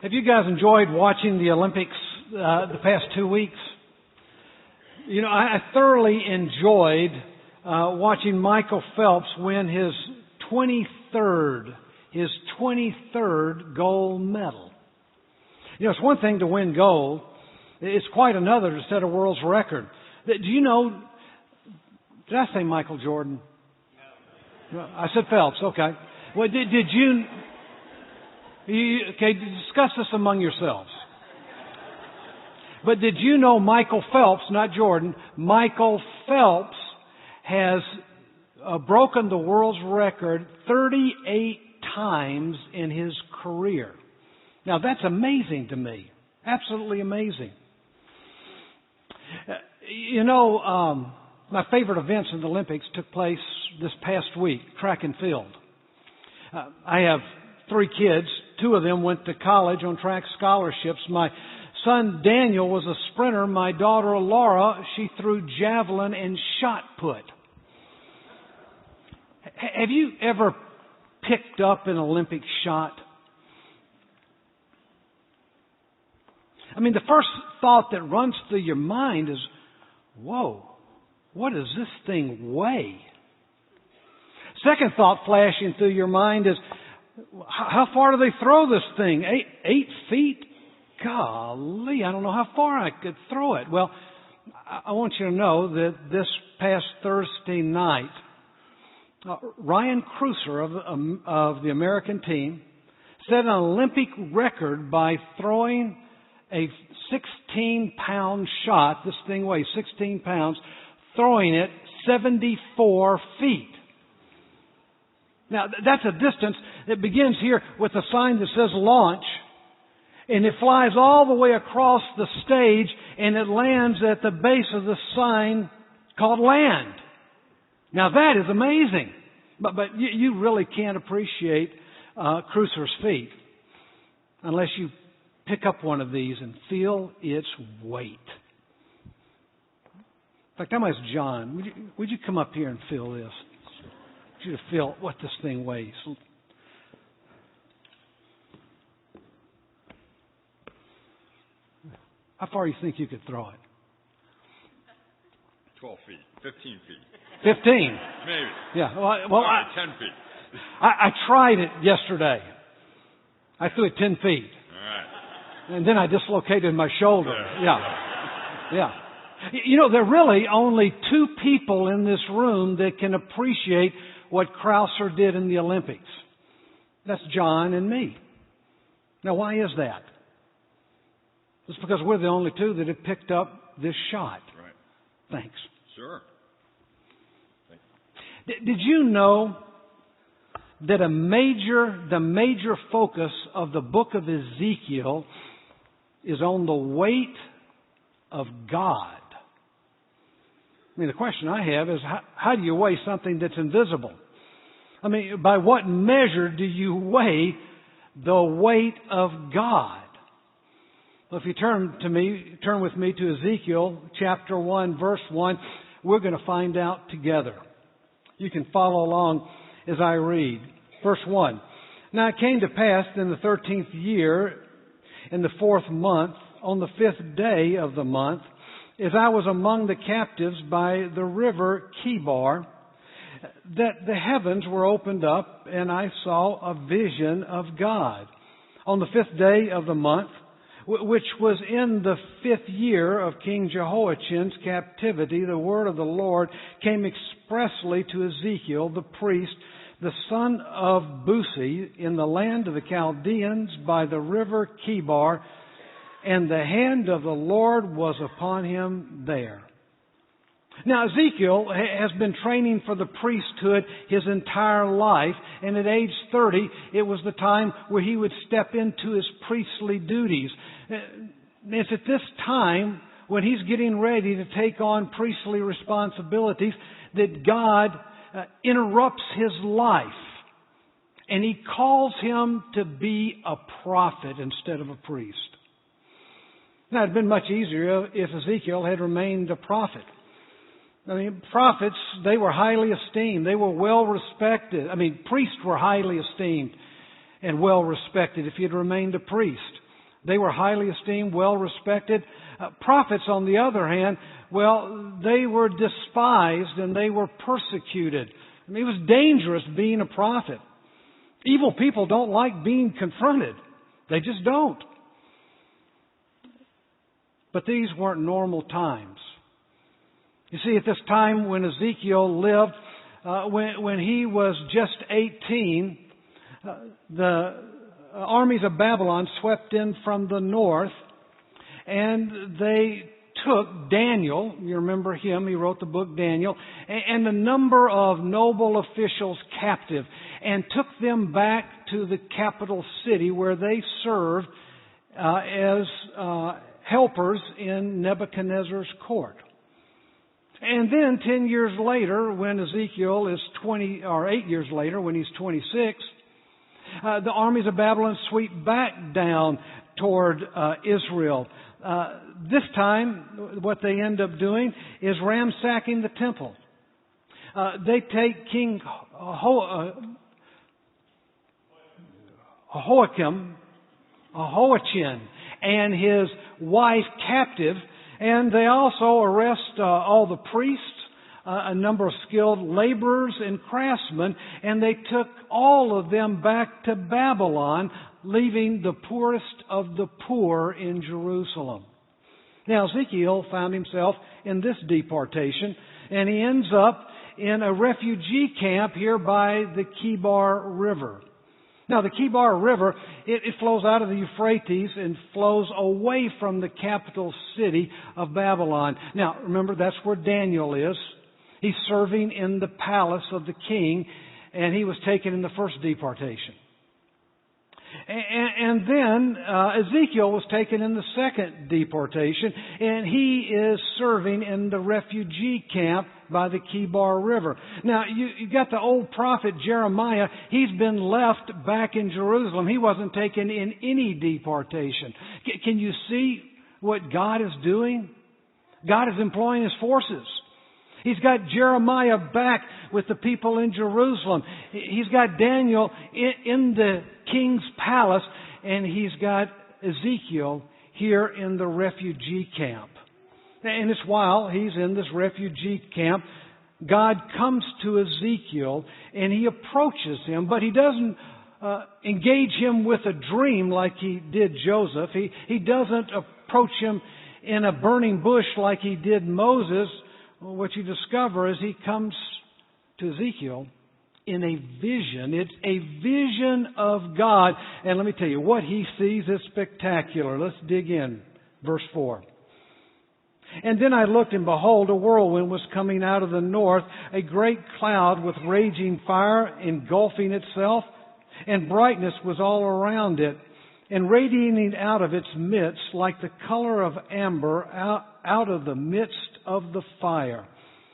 Have you guys enjoyed watching the Olympics the past 2 weeks? You know, I thoroughly enjoyed watching Michael Phelps win his 23rd gold medal. You know, it's one thing to win gold. It's quite another to set a world's record. Do you know, did I say Michael Jordan? I said Phelps, okay. Well, did you discuss this among yourselves. But did you know Michael Phelps, not Jordan, Michael Phelps has broken the world's record 38 times in his career. Now that's amazing to me. Absolutely amazing. You know, my favorite events in the Olympics took place this past week, track and field. I have 3 kids. 2 of them went to college on track scholarships. My son Daniel was a sprinter. My daughter Laura, she threw javelin and shot put. Have you ever picked up an Olympic shot? I mean, the first thought that runs through your mind is, whoa, what does this thing weigh? Second thought flashing through your mind is, how far do they throw this thing? 8 feet? Golly, I don't know how far I could throw it. Well, I want you to know that this past Thursday night, Ryan Cruiser of the American team set an Olympic record by throwing a 16-pound shot. This thing weighs 16 pounds, throwing it 74 feet. Now, that's a distance that begins here with a sign that says launch, and it flies all the way across the stage, and it lands at the base of the sign called land. Now, that is amazing. But you really can't appreciate Cruiser's feat unless you pick up one of these and feel its weight. In fact, I'm going to ask John, would you come up here and feel this? I want you to feel what this thing weighs. How far do you think you could throw it? 12 feet, 15 feet. 15? Maybe. Yeah. 10 feet. I tried it yesterday. I threw it 10 feet. All right. And then I dislocated my shoulder. Yeah. You know, there are really only 2 people in this room that can appreciate what Crouser did in the Olympics. That's John and me. Now, why is that? It's because we're the only 2 that have picked up this shot. Right. Thanks. Sure. Did you know that the major focus of the book of Ezekiel is on the weight of God? I mean, the question I have is, how do you weigh something that's invisible? I mean, by what measure do you weigh the weight of God? Well, if you turn with me to Ezekiel chapter 1, verse 1, we're going to find out together. You can follow along as I read. Verse 1. Now it came to pass in the 13th year, in the 4th month, on the 5th day of the month, as I was among the captives by the river Chebar, that the heavens were opened up, and I saw a vision of God. On the 5th day of the month, which was in the 5th year of King Jehoiachin's captivity, the word of the Lord came expressly to Ezekiel, the priest, the son of Buzi, in the land of the Chaldeans by the river Chebar, and the hand of the Lord was upon him there. Now, Ezekiel has been training for the priesthood his entire life, and at age 30, it was the time where he would step into his priestly duties. It's at this time, when he's getting ready to take on priestly responsibilities, that God interrupts his life, and he calls him to be a prophet instead of a priest. Now, it would have been much easier if Ezekiel had remained a prophet. I mean, prophets, they were highly esteemed. They were well respected. I mean, priests were highly esteemed and well respected if he had remained a priest. They were highly esteemed, well respected. Prophets, on the other hand, well, they were despised and they were persecuted. I mean, it was dangerous being a prophet. Evil people don't like being confronted. They just don't. But these weren't normal times. You see, at this time when Ezekiel lived, when he was just 18, the armies of Babylon swept in from the north, and they took Daniel, you remember him, he wrote the book Daniel, and a number of noble officials captive, and took them back to the capital city where they served as helpers in Nebuchadnezzar's court. And then 10 years later, when Ezekiel is 8 years later, when he's 26, the armies of Babylon sweep back down toward Israel. This time, what they end up doing is ransacking the temple. They take King Jehoiachin and his wife captive, and they also arrest all the priests, a number of skilled laborers and craftsmen, and they took all of them back to Babylon, leaving the poorest of the poor in Jerusalem. Now, Ezekiel found himself in this deportation, and he ends up in a refugee camp here by the Kibar River. Now, the Kibar River, it flows out of the Euphrates and flows away from the capital city of Babylon. Now, remember, that's where Daniel is. He's serving in the palace of the king, and he was taken in the first deportation. And then Ezekiel was taken in the second deportation, and he is serving in the refugee camp by the Kibar River. Now, you got the old prophet Jeremiah. He's been left back in Jerusalem. He wasn't taken in any deportation. Can you see what God is doing? God is employing His forces. He's got Jeremiah back with the people in Jerusalem. He's got Daniel in the king's palace, and he's got Ezekiel here in the refugee camp. And it's while he's in this refugee camp, God comes to Ezekiel and he approaches him, but he doesn't engage him with a dream like he did Joseph. He doesn't approach him in a burning bush like he did Moses. What you discover is he comes to Ezekiel in a vision. It's a vision of God. And let me tell you, what he sees is spectacular. Let's dig in. Verse 4. And then I looked, and behold, a whirlwind was coming out of the north, a great cloud with raging fire engulfing itself, and brightness was all around it, and radiating out of its midst like the color of amber out of the midst of the fire.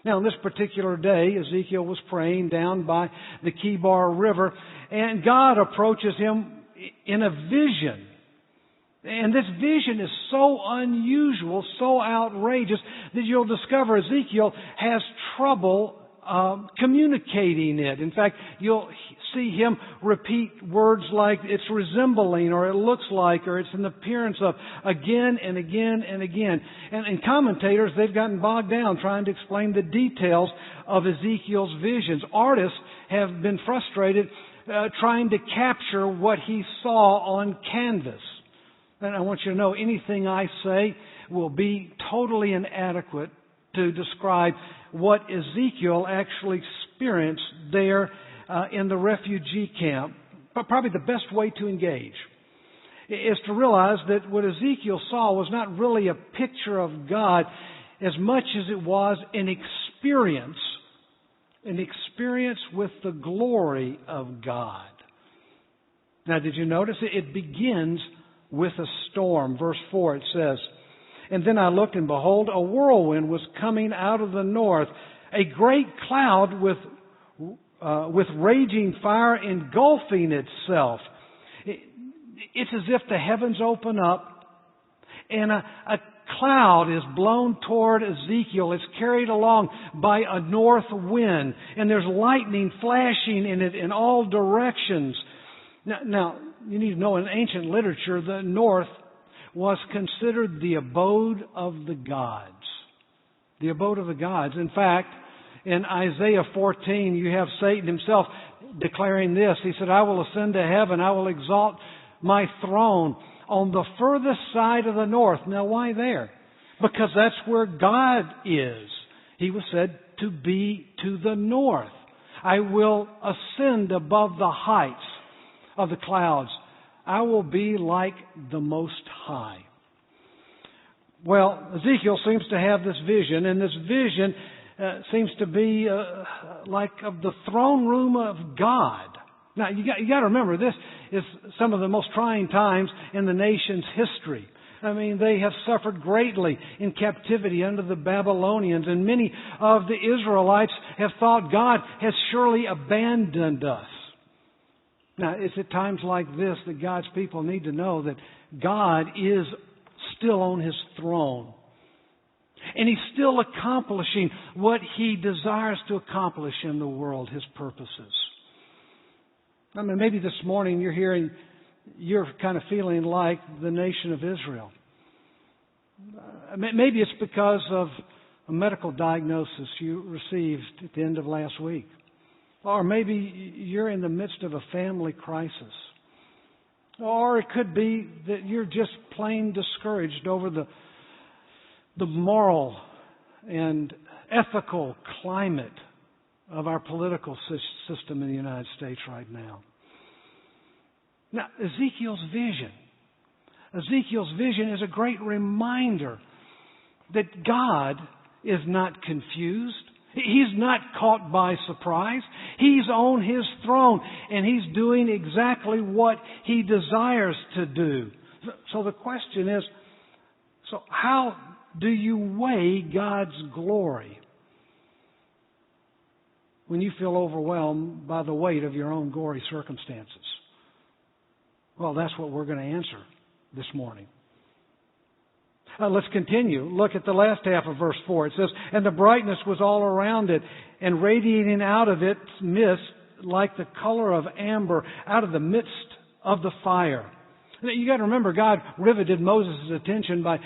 Now, on this particular day, Ezekiel was praying down by the Kibar River, and God approaches him in a vision. And this vision is so unusual, so outrageous, that you'll discover Ezekiel has trouble communicating it. In fact, you'll see him repeat words like it's resembling, or it looks like, or it's an appearance of, again and again and again. And commentators, they've gotten bogged down trying to explain the details of Ezekiel's visions. Artists have been frustrated trying to capture what he saw on canvas. And I want you to know, anything I say will be totally inadequate to describe what Ezekiel actually experienced there in the refugee camp. But probably the best way to engage is to realize that what Ezekiel saw was not really a picture of God as much as it was an experience with the glory of God. Now, did you notice it begins with a storm? Verse 4, it says, and then I looked, and behold, a whirlwind was coming out of the north, a great cloud with raging fire engulfing itself. It's as if the heavens open up, and a cloud is blown toward Ezekiel. It's carried along by a north wind, and there's lightning flashing in it in all directions. Now, you need to know, in ancient literature, the north was considered the abode of the gods. The abode of the gods. In fact, in Isaiah 14, you have Satan himself declaring this. He said, I will ascend to heaven. I will exalt my throne on the furthest side of the north. Now, why there? Because that's where God is. He was said to be to the north. I will ascend above the heights of the clouds. I will be like the Most High. Well, Ezekiel seems to have this vision, and this vision seems to be like of the throne room of God. Now, you got to remember, this is some of the most trying times in the nation's history. I mean, they have suffered greatly in captivity under the Babylonians, and many of the Israelites have thought God has surely abandoned us. Now, it's at times like this that God's people need to know that God is still on His throne. And He's still accomplishing what He desires to accomplish in the world, His purposes. I mean, maybe this morning you're kind of feeling like the nation of Israel. Maybe it's because of a medical diagnosis you received at the end of last week. Or maybe you're in the midst of a family crisis. Or it could be that you're just plain discouraged over the moral and ethical climate of our political system in the United States right now. Now, Ezekiel's vision is a great reminder that God is not confused. He's not caught by surprise. He's on His throne, and He's doing exactly what He desires to do. So the question is, so how do you weigh God's glory when you feel overwhelmed by the weight of your own gory circumstances? Well, that's what we're going to answer this morning. Let's continue. Look at the last half of verse 4. It says, and the brightness was all around it, and radiating out of its mist like the color of amber out of the midst of the fire. You got to remember, God riveted Moses' attention by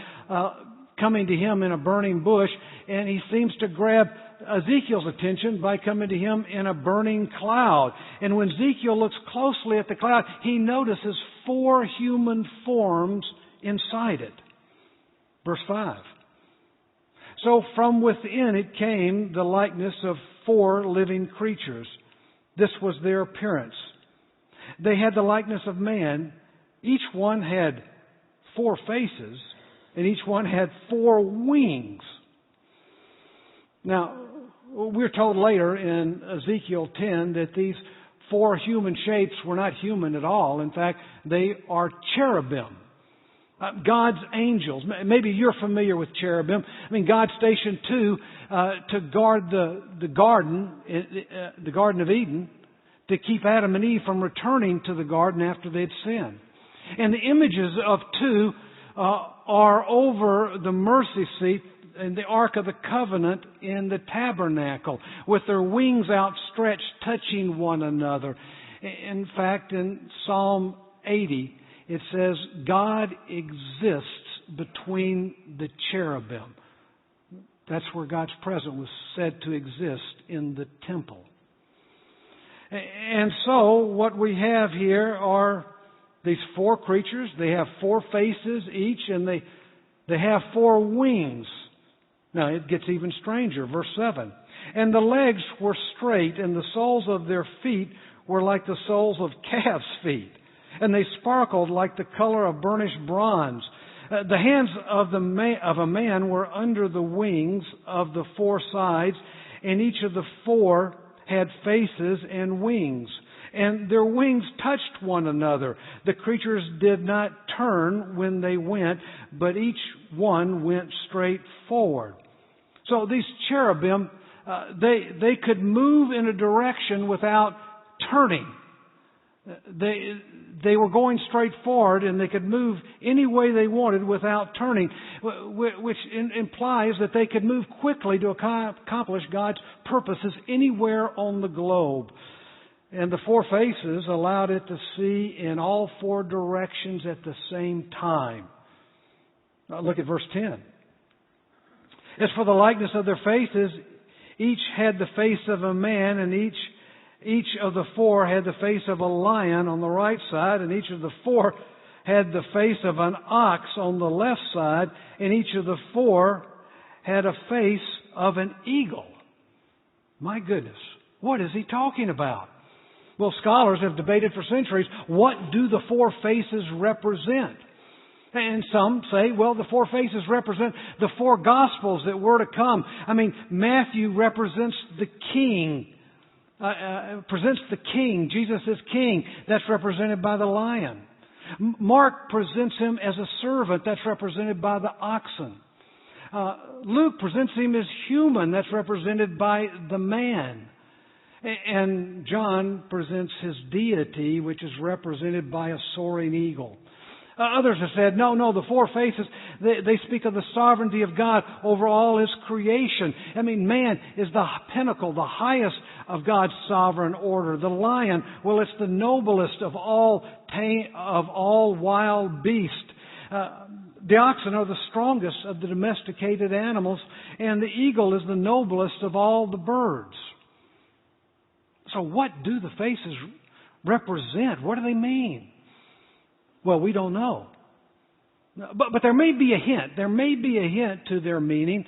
coming to him in a burning bush, and He seems to grab Ezekiel's attention by coming to him in a burning cloud. And when Ezekiel looks closely at the cloud, he notices 4 human forms inside it. Verse 5. So from within it came the likeness of 4 living creatures. This was their appearance. They had the likeness of man. Each one had 4 faces, and each one had 4 wings. Now, we're told later in Ezekiel 10 that these 4 human shapes were not human at all. In fact, they are cherubim. God's angels. Maybe you're familiar with cherubim. I mean, God stationed 2 to guard the Garden of Eden, to keep Adam and Eve from returning to the garden after they'd sinned. And the images of 2 are over the mercy seat in the Ark of the Covenant in the tabernacle, with their wings outstretched, touching one another. In fact, in Psalm 80, it says, God exists between the cherubim. That's where God's presence was said to exist, in the temple. And so, what we have here are these 4 creatures. They have 4 faces each, and they have 4 wings. Now, it gets even stranger. Verse 7. And the legs were straight, and the soles of their feet were like the soles of calves' feet. And they sparkled like the color of burnished bronze. The hands of a man were under the wings of the 4 sides, and each of the 4 had faces and wings. And their wings touched one another. The creatures did not turn when they went, but each one went straight forward. So these cherubim, they could move in a direction without turning. They were going straight forward, and they could move any way they wanted without turning, which implies that they could move quickly to accomplish God's purposes anywhere on the globe. And the 4 faces allowed it to see in all 4 directions at the same time. Look at verse 10. As for the likeness of their faces, each had the face of a man, and each of the four had the face of a lion on the right side, and each of the four had the face of an ox on the left side, and each of the four had a face of an eagle. My goodness, what is he talking about? Well, scholars have debated for centuries, what do the four faces represent? And some say, well, the four faces represent the four Gospels that were to come. I mean, Matthew represents the king, presents the king. Jesus is king. That's represented by the lion. Mark presents him as a servant. That's represented by the oxen. Luke presents him as human. That's represented by the man. And John presents his deity, which is represented by a soaring eagle. Others have said, no, the four faces, they speak of the sovereignty of God over all His creation. I mean, man is the pinnacle, the highest of God's sovereign order. The lion, well, it's the noblest of all wild beasts. The oxen are the strongest of the domesticated animals, and the eagle is the noblest of all the birds. So what do the faces represent? What do they mean? Well, we don't know. But there may be a hint. There may be a hint to their meaning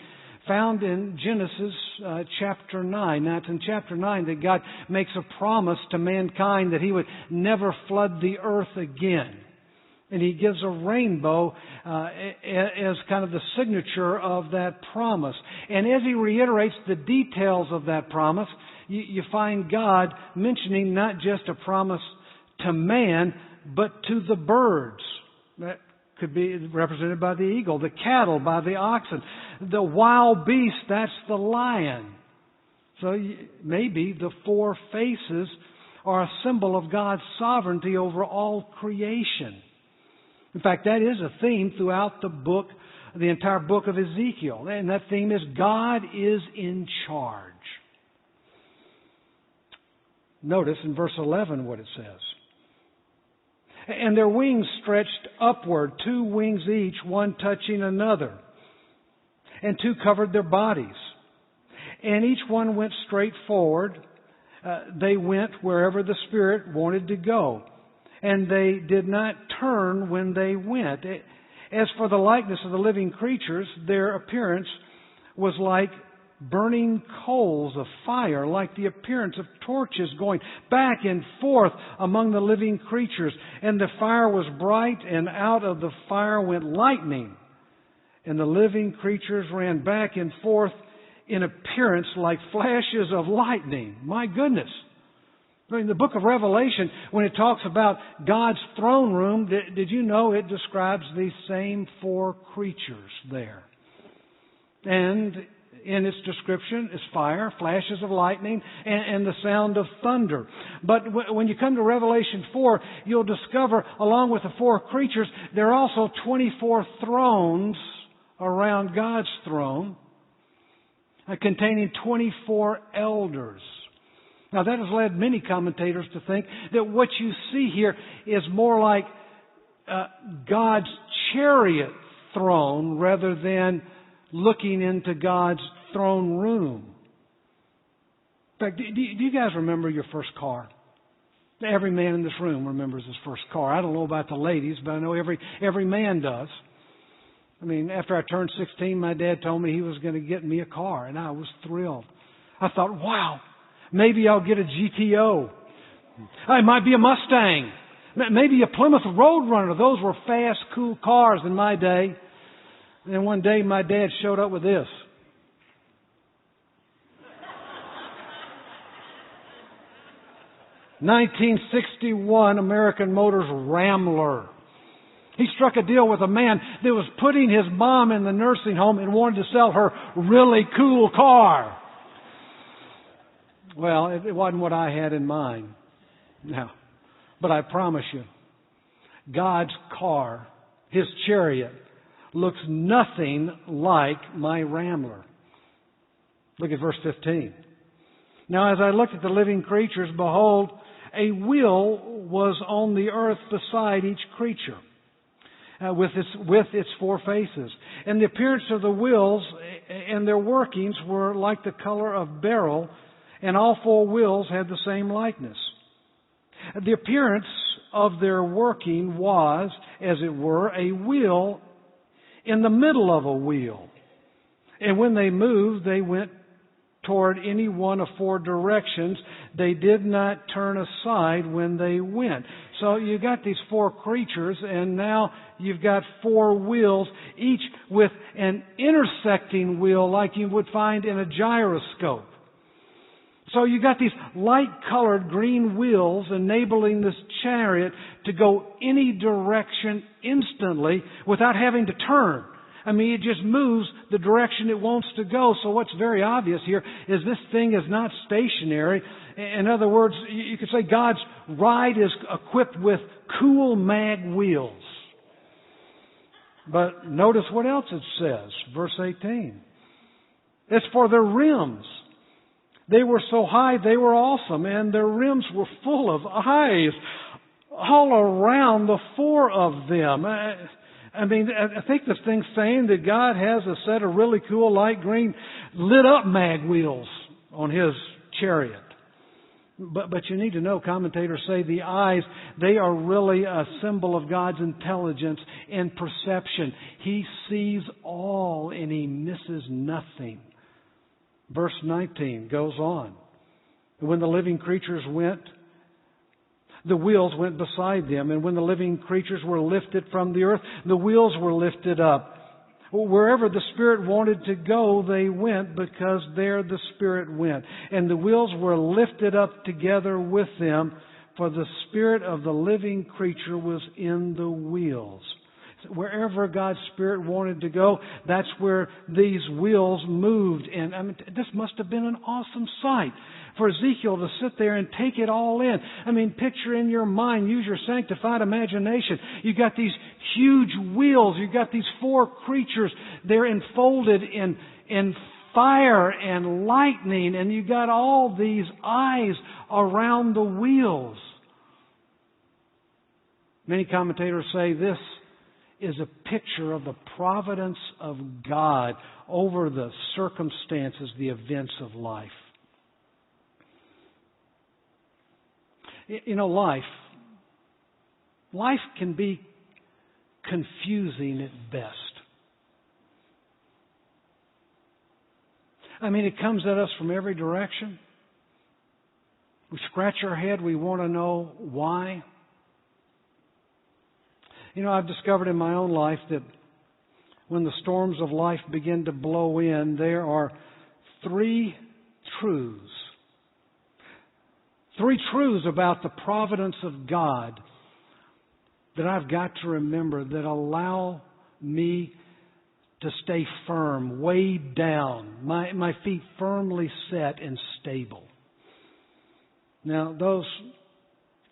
found in Genesis chapter 9. Now, it's in chapter 9 that God makes a promise to mankind that He would never flood the earth again. And He gives a rainbow as kind of the signature of that promise. And as He reiterates the details of that promise, you find God mentioning not just a promise to man, but to the birds. That could be represented by the eagle, the cattle by the oxen, the wild beast, that's the lion. So maybe the four faces are a symbol of God's sovereignty over all creation. In fact, that is a theme throughout the entire book of Ezekiel. And that theme is God is in charge. Notice in verse 11 what it says. And their wings stretched upward, 2 wings each, one touching another. And 2 covered their bodies. And each one went straight forward. They went wherever the Spirit wanted to go. And they did not turn when they went. As for the likeness of the living creatures, their appearance was like burning coals of fire, like the appearance of torches going back and forth among the living creatures. And the fire was bright, and out of the fire went lightning. And the living creatures ran back and forth in appearance like flashes of lightning. My goodness. In the book of Revelation, when it talks about God's throne room, did you know it describes these same 4 creatures there? And in its description is fire, flashes of lightning, and the sound of thunder. But when you come to Revelation 4, you'll discover, along with the 4 creatures, there are also 24 thrones around God's throne, containing 24 elders. Now, that has led many commentators to think that what you see here is more like God's chariot throne rather than looking into God's throne room. In fact, do you guys remember your first car? Every man in this room remembers his first car. I don't know about the ladies, but I know every man does. I mean, after I turned 16, my dad told me he was going to get me a car, and I was thrilled. I thought, wow, maybe I'll get a GTO. It might be a Mustang. Maybe a Plymouth Roadrunner. Those were fast, cool cars in my day. And then one day my dad showed up with this. "1961 American Motors Rambler." He struck a deal with a man that was putting his mom in the nursing home and wanted to sell her really cool car. Well, it wasn't what I had in mind. No. But I promise you, God's car, His chariot, looks nothing like my Rambler. Look at verse 15. "Now as I looked at the living creatures, behold, a wheel was on the earth beside each creature. with its four faces. And the appearance of the wheels and their workings were like the color of beryl, and all four wheels had the same likeness. The appearance of their working was, as it were, a wheel in the middle of a wheel. And when they moved, they went toward any one of four directions. They did not turn aside when they went. So you got these four creatures, and now you've got four wheels, each with an intersecting wheel like you would find in a gyroscope. So you got these light-colored green wheels enabling this chariot to go any direction instantly without having to turn. I mean, it just moves the direction it wants to go. So what's very obvious here is this thing is not stationary. In other words, you could say God's ride is equipped with cool mag wheels. But notice what else it says, verse 18. It's for their rims. They were so high, they were awesome, and their rims were full of eyes all around the four of them. I mean, I think this thing's saying that God has a set of really cool light green lit up mag wheels on His chariot. But you need to know, commentators say the eyes, they are really a symbol of God's intelligence and perception. He sees all and He misses nothing. Verse 19 goes on. When the living creatures went, the wheels went beside them. And when the living creatures were lifted from the earth, the wheels were lifted up. Wherever the Spirit wanted to go, they went, because there the Spirit went. And the wheels were lifted up together with them, for the Spirit of the living creature was in the wheels. Wherever God's Spirit wanted to go, that's where these wheels moved. And I mean, this must have been an awesome sight for Ezekiel to sit there and take it all in. I mean, picture in your mind, use your sanctified imagination. You've got these huge wheels. You've got these four creatures. They're enfolded in fire and lightning. And you've got all these eyes around the wheels. Many commentators say this is a picture of the providence of God over the circumstances, the events of life. You know, life can be confusing at best. I mean, it comes at us from every direction. We scratch our head, we want to know why. You know, I've discovered in my own life that when the storms of life begin to blow in, there are three truths. Three truths about the providence of God that I've got to remember that allow me to stay firm, weighed down, my feet firmly set and stable. Now, those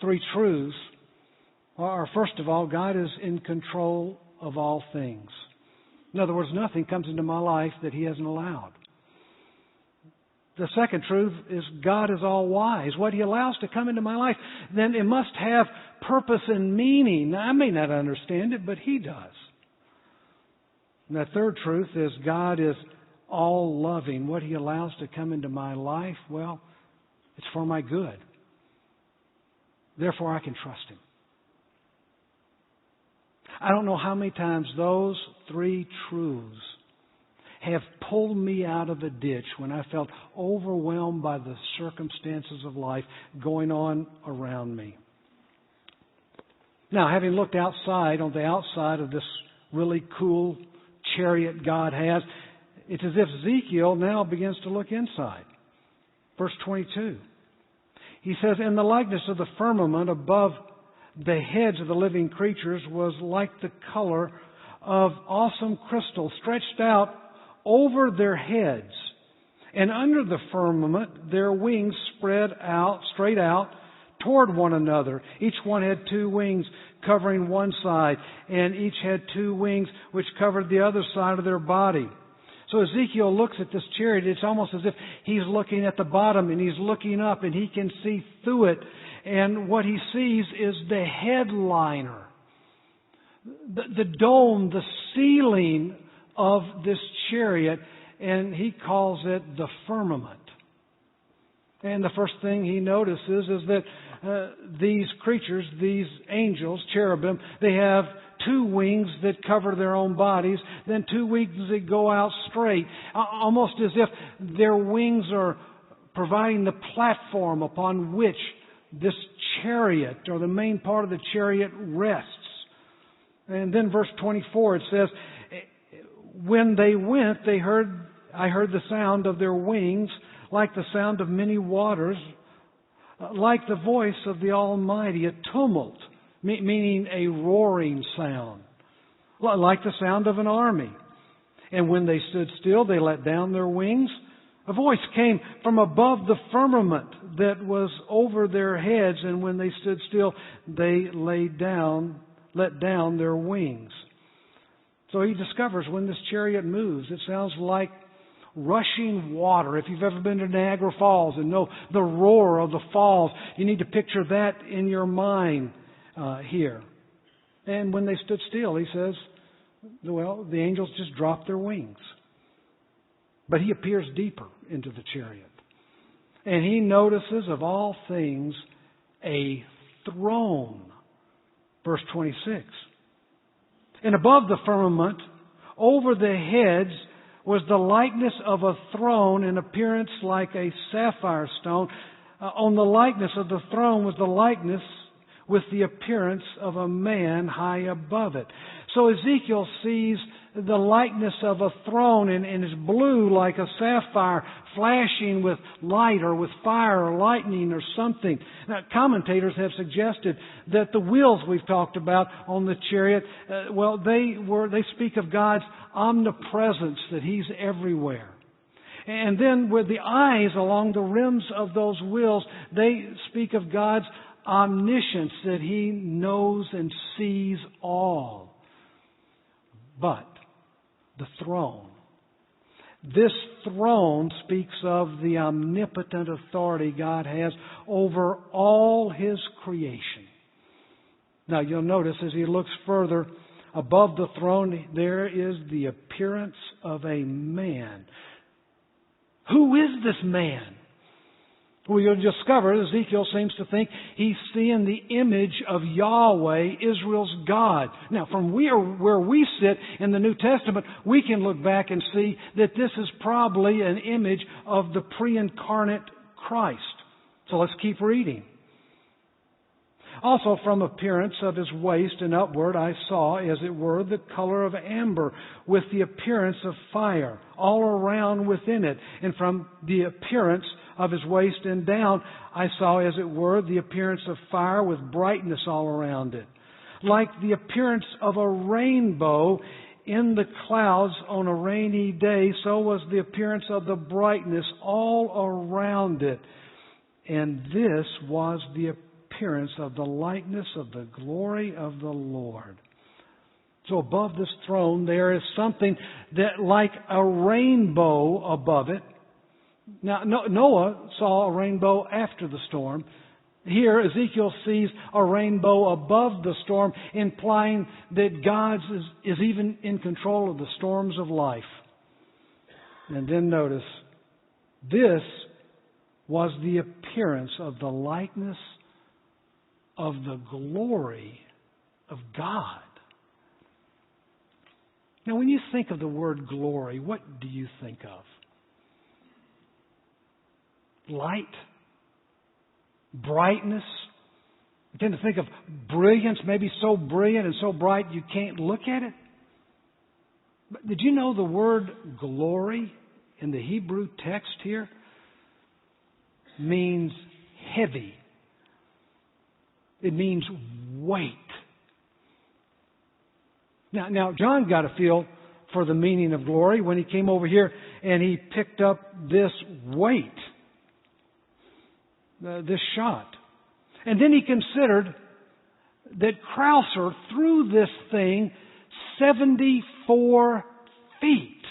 three truths are, first of all, God is in control of all things. In other words, nothing comes into my life that He hasn't allowed. The second truth is God is all wise. What He allows to come into my life, then it must have purpose and meaning. Now, I may not understand it, but He does. And the third truth is God is all loving. What He allows to come into my life, well, it's for my good. Therefore, I can trust Him. I don't know how many times those three truths have pulled me out of a ditch when I felt overwhelmed by the circumstances of life going on around me. Now, having looked outside, on the outside of this really cool chariot God has, it's as if Ezekiel now begins to look inside. Verse 22. He says, "In the likeness of the firmament above the heads of the living creatures was like the color of awesome crystal stretched out over their heads. And under the firmament their wings spread out, straight out toward one another. Each one had two wings covering one side, and each had two wings which covered the other side of their body." So Ezekiel looks at this chariot. It's almost as if he's looking at the bottom and he's looking up and he can see through it. And what he sees is the headliner, the dome, the ceiling of this chariot, and he calls it the firmament. And the first thing he notices is that these creatures, these angels, cherubim, they have two wings that cover their own bodies, then two wings that go out straight, almost as if their wings are providing the platform upon which this chariot, or the main part of the chariot, rests. And then verse 24, it says, when they went, I heard the sound of their wings, like the sound of many waters, like the voice of the Almighty, a tumult, meaning a roaring sound, like the sound of an army. And when they stood still, they let down their wings. A voice came from above the firmament that was over their heads, and when they stood still, they let down their wings. So he discovers when this chariot moves, it sounds like rushing water. If you've ever been to Niagara Falls and know the roar of the falls, you need to picture that in your mind here. And when they stood still, he says, well, the angels just dropped their wings. But he appears deeper into the chariot. And he notices, of all things, a throne. Verse 26. And above the firmament, over the heads, was the likeness of a throne in appearance like a sapphire stone. On the likeness of the throne was the likeness with the appearance of a man high above it. So Ezekiel sees the likeness of a throne and is blue like a sapphire, flashing with light or with fire or lightning or something. Now, commentators have suggested that the wheels we've talked about on the chariot, they speak of God's omnipresence, that He's everywhere. And then with the eyes along the rims of those wheels, they speak of God's omniscience, that He knows and sees all. But the throne. This throne speaks of the omnipotent authority God has over all His creation. Now you'll notice as he looks further above the throne, there is the appearance of a man. Who is this man? Well, you'll discover Ezekiel seems to think he's seeing the image of Yahweh, Israel's God. Now, from where we sit in the New Testament, we can look back and see that this is probably an image of the pre-incarnate Christ. So let's keep reading. Also from appearance of his waist and upward I saw, as it were, the color of amber, with the appearance of fire all around within it. And from the appearance of his waist and down, I saw, as it were, the appearance of fire with brightness all around it. Like the appearance of a rainbow in the clouds on a rainy day, so was the appearance of the brightness all around it. And this was the appearance of the likeness of the glory of the Lord. So above this throne there is something that like a rainbow above it. Now, Noah saw a rainbow after the storm. Here, Ezekiel sees a rainbow above the storm, implying that God is even in control of the storms of life. And then notice, this was the appearance of the likeness of the glory of God. Now, when you think of the word glory, what do you think of? Light, brightness. You tend to think of brilliance, maybe so brilliant and so bright you can't look at it. But did you know the word glory in the Hebrew text here means heavy? It means weight. Now John got a feel for the meaning of glory when he came over here and he picked up this weight. This shot. And then he considered that Krauser threw this thing 74 feet.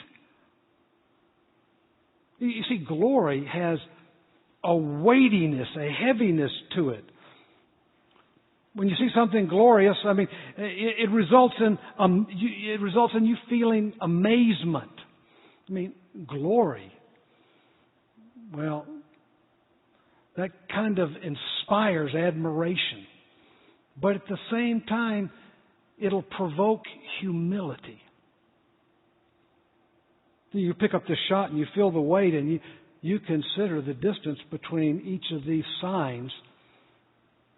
You see, glory has a weightiness, a heaviness to it. When you see something glorious, I mean, it results in you feeling amazement. I mean, glory. Well, that kind of inspires admiration. But at the same time, it'll provoke humility. You pick up this shot and you feel the weight, and you consider the distance between each of these signs.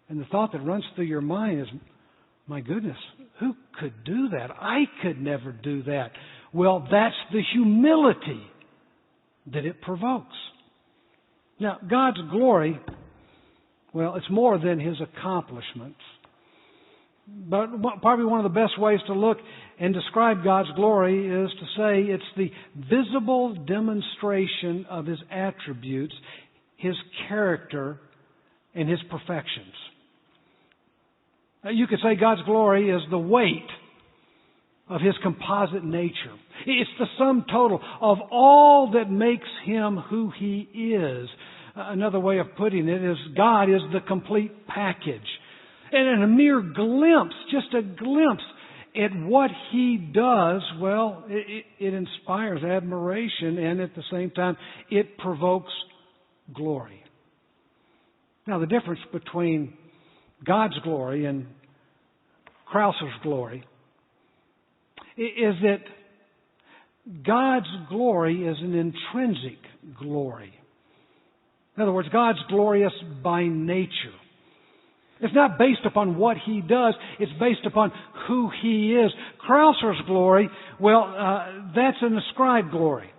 And the thought that runs through your mind is, my goodness, who could do that? I could never do that. Well, that's the humility that it provokes. Now, God's glory, well, it's more than His accomplishments. But probably one of the best ways to look and describe God's glory is to say it's the visible demonstration of His attributes, His character, and His perfections. You could say God's glory is the weight of His composite nature. It's the sum total of all that makes Him who He is. Another way of putting it is God is the complete package. And in a mere glimpse, just a glimpse at what He does, well, it inspires admiration, and at the same time, it provokes glory. Now, the difference between God's glory and Krauser's glory is that God's glory is an intrinsic glory. In other words, God's glorious by nature. It's not based upon what He does. It's based upon who He is. Krauser's glory, well, that's an ascribed glory.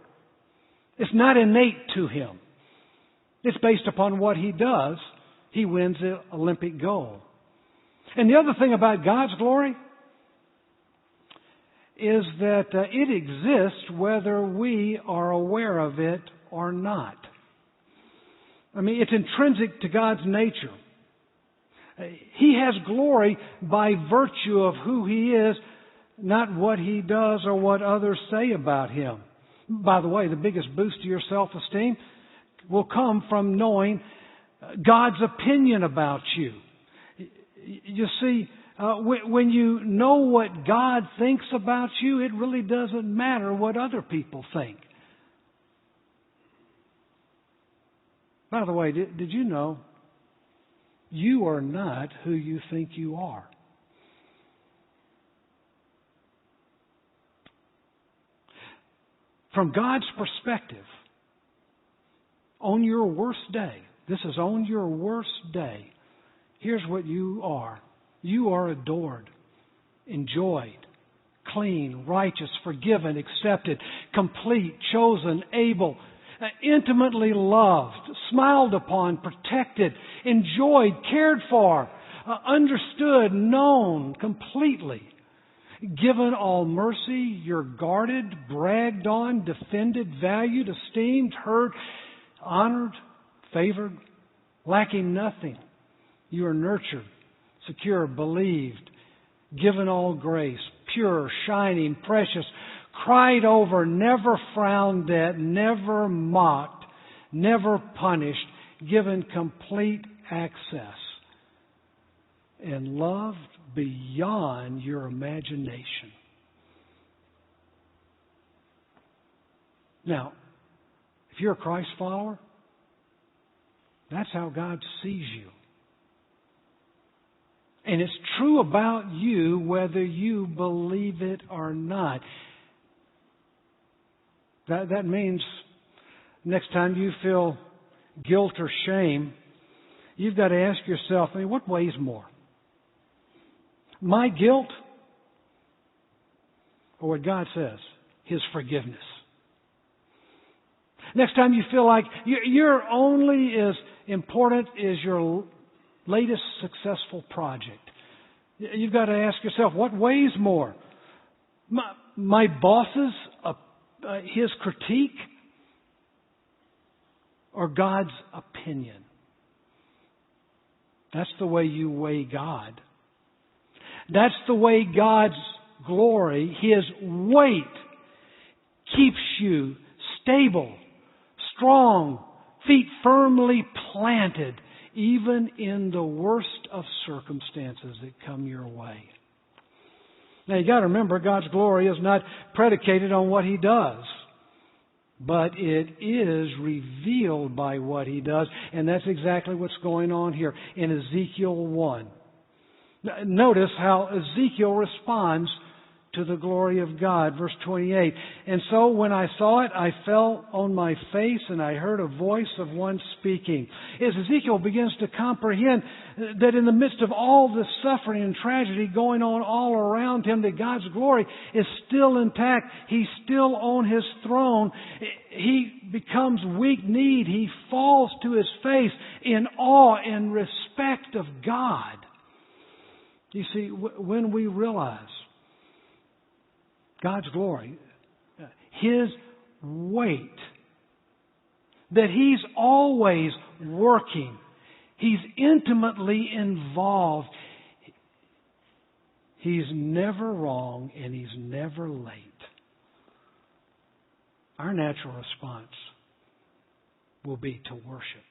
It's not innate to Him. It's based upon what He does. He wins the Olympic gold. And the other thing about God's glory is that it exists whether we are aware of it or not. I mean, it's intrinsic to God's nature. He has glory by virtue of who He is, not what He does or what others say about Him. By the way, the biggest boost to your self-esteem will come from knowing God's opinion about you. You see, when you know what God thinks about you, it really doesn't matter what other people think. By the way, did you know you are not who you think you are? From God's perspective, on your worst day, this is on your worst day, here's what you are. You are adored, enjoyed, clean, righteous, forgiven, accepted, complete, chosen, able, intimately loved, smiled upon, protected, enjoyed, cared for, understood, known completely. Given all mercy, you're guarded, bragged on, defended, valued, esteemed, heard, honored, favored, lacking nothing. You are nurtured, secure, believed, given all grace, pure, shining, precious, cried over, never frowned at, never mocked, never punished, given complete access, and loved beyond your imagination. Now, if you're a Christ follower, that's how God sees you. And it's true about you whether you believe it or not. That means next time you feel guilt or shame, you've got to ask yourself, I mean, what weighs more? My guilt or what God says, His forgiveness? Next time you feel like you're only as important as your latest successful project, you've got to ask yourself, what weighs more? My boss's his critique or God's opinion? That's the way you weigh God. That's the way God's glory, His weight, keeps you stable, strong, feet firmly planted even in the worst of circumstances that come your way. Now you got to remember, God's glory is not predicated on what He does, but it is revealed by what He does, and that's exactly what's going on here in Ezekiel 1. Notice how Ezekiel responds to the glory of God. Verse 28. And so when I saw it, I fell on my face and I heard a voice of one speaking. As Ezekiel begins to comprehend that in the midst of all this suffering and tragedy going on all around him, that God's glory is still intact. He's still on His throne. He becomes weak-kneed. He falls to his face in awe and respect of God. You see, when we realize God's glory, His weight, that He's always working, He's intimately involved, He's never wrong and He's never late. Our natural response will be to worship.